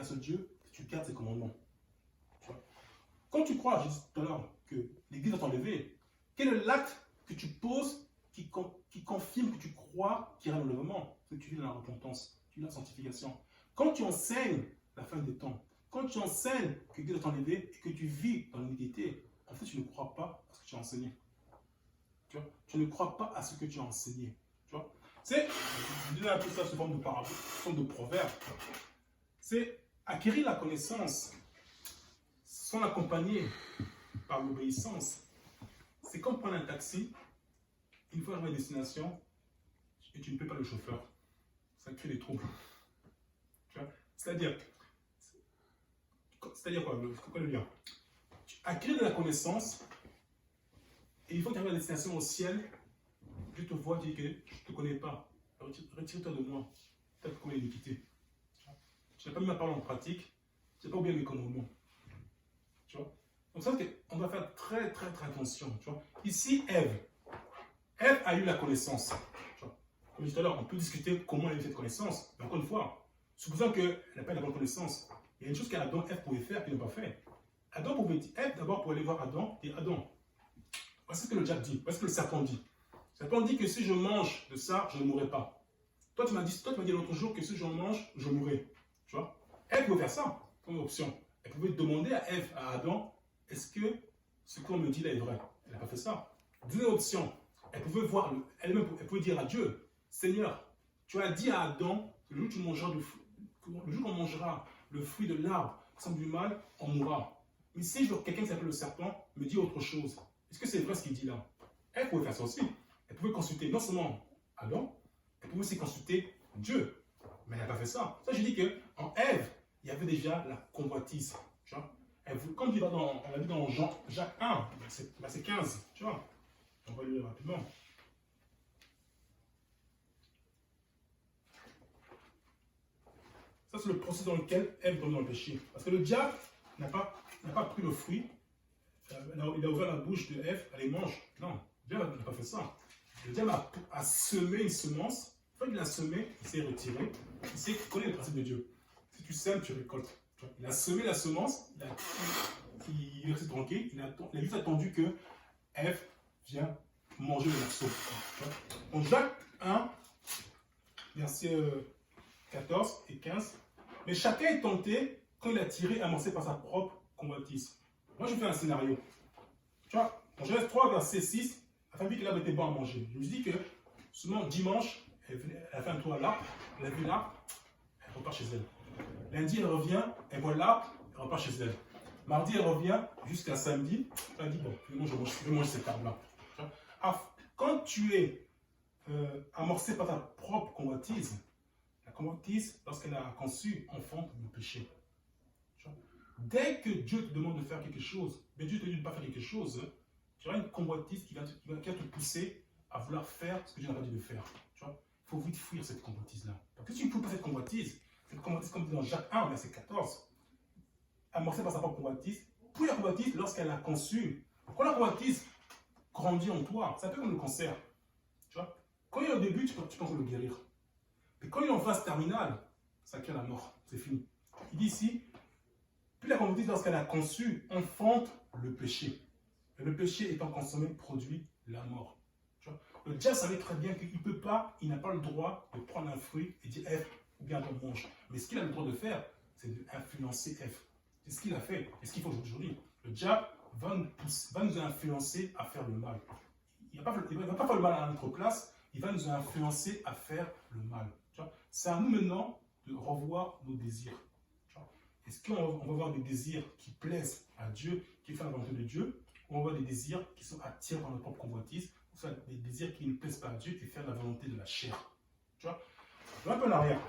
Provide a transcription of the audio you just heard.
à ce Dieu si tu gardes ses commandements. Tu vois? Quand tu crois, j'ai dit tout à l'heure, que l'Église va t'enlever, quel est l'acte que tu poses qui confirme que tu crois qu'il y a un enlèvement? Que tu vis dans la repentance, tu vis dans la sanctification. Quand tu enseignes la fin des temps, quand tu enseignes que l'Église va t'enlever et que tu vis dans l'humilité, en fait, tu ne crois pas à ce que tu as enseigné. Tu vois? Tu ne crois pas à ce que tu as enseigné. Tu vois? C'est, je dis un peu ça sous forme de parabole, sous forme de proverbe. C'est acquérir la connaissance sans l'accompagner par l'obéissance. C'est comme prendre un taxi, une fois arrivé à destination, et tu ne paies pas le chauffeur. Ça crée des troubles. C'est-à-dire quoi? Quoi le lien? Tu acquiers de la connaissance, et une fois que tu arrives à la destination au ciel, je te vois dire que je ne te connais pas. Retire-toi de moi. Tu as commis l'iniquité. Tu n'as pas mis ma parole en pratique. Tu n'as pas oublié mes commandements. Tu vois? Donc ça, on doit faire très attention. Tu vois? Ici, Ève a eu la connaissance. Tu vois? Comme je disais tout à l'heure, on peut discuter comment elle a eu cette connaissance. Mais encore une fois, supposons qu'elle n'a pas eu la bonne connaissance, il y a une chose qu'Adam et Ève pouvaient faire qu'il n'a pas fait. Adam pouvait dire, Ève d'abord pour aller voir Adam et Adam. Voici ce que le diable dit, voici ce que le serpent dit. Le serpent dit que si je mange de ça, je ne mourrai pas. Toi, tu m'as dit l'autre jour que si je mange, je mourrai. Tu vois? Ève pouvait faire ça comme option. Elle pouvait demander à Ève, à Adam, est-ce que ce qu'on me dit là est vrai? Elle n'a pas fait ça. Deuxième option, elle pouvait voir, elle-même, elle pouvait dire à Dieu, Seigneur, tu as dit à Adam, le jour où tu mangeras le jour qu'on mangera le fruit de l'arbre qui semble du mal, on mourra. Mais si quelqu'un qui s'appelle le serpent me dit autre chose, est-ce que c'est vrai ce qu'il dit là? Elle pouvait faire ça aussi. Elle pouvait consulter non seulement Adam, elle pouvait aussi consulter Dieu. Mais elle n'a pas fait ça. Ça, je dis qu'en Ève, il y avait déjà la convoitise. Tu vois? Comme on l'a vu dans Jacques 1, verset 15. Tu vois? On va le lire rapidement. Ça, c'est le processus dans lequel Ève tombe dans le péché. Parce que le diable n'a pas pris le fruit. Il a ouvert la bouche de Ève, elle les mange. Non, le diable n'a pas fait ça. Le diable a semé une semence. Une fois qu'il a semé, il s'est retiré. Il sait connaître le principe de Dieu. Si tu sèmes, tu récoltes. Il a semé la semence, il est resté tranquille, il a juste attendu que Ève vienne manger le morceau. En Jacques 1, versets 14 et 15, mais chacun est tenté quand il a tiré, amorcé par sa propre convoitise. Moi, je fais un scénario. Tu vois, en Genèse 3, verset 6, la femme vit que l'arbre était bon à manger. Je me dis que seulement dimanche, elle a fait un tour à l'arbre, elle a vu l'arbre, elle repart chez elle. Lundi, elle revient, elle voit l'arbre, elle repart chez elle. Mardi, elle revient jusqu'à samedi, elle dit, bon, je vais manger cet arbre-là. Quand tu es amorcé par ta propre convoitise, la convoitise, lorsqu'elle a conçu, enfante le péché. Dès que Dieu te demande de faire quelque chose, mais Dieu te dit de ne pas faire quelque chose, tu auras une convoitise qui va te pousser à vouloir faire ce que Dieu n'a pas dit de faire. Il faut vite fuir cette convoitise-là. Parce que si tu ne fous pas cette convoitise, comme dit dans Jacques 1, verset 14, amorcée par sa propre convoitise, puis la convoitise lorsqu'elle a conçu. Quand la convoitise grandit en toi, c'est un peu comme le cancer. Tu vois? Quand il est au début, tu penses le guérir. Mais quand il est en phase terminale, ça crée la mort. C'est fini. Il dit ici, puis la convoitise lorsqu'elle a conçu, enfante le péché. Et le péché étant consommé produit la mort. Tu vois? Le diable savait très bien qu'il ne peut pas, il n'a pas le droit de prendre un fruit et dire Ève, ou bien on mange. Mais ce qu'il a le droit de faire, c'est d'influencer Ève. C'est ce qu'il a fait et ce qu'il faut aujourd'hui. Le diable va nous influencer à faire le mal. Il ne va pas faire le mal à notre place, il va nous influencer à faire le mal. C'est à nous maintenant de revoir nos désirs. Est-ce qu'on va avoir des désirs qui plaisent à Dieu, qui font la volonté de Dieu, ou on va avoir des désirs qui sont attirés par notre propre convoitise, ou soit des désirs qui ne plaisent pas à Dieu et faire la volonté de la chair. Tu vois? Je vais un peu en arrière.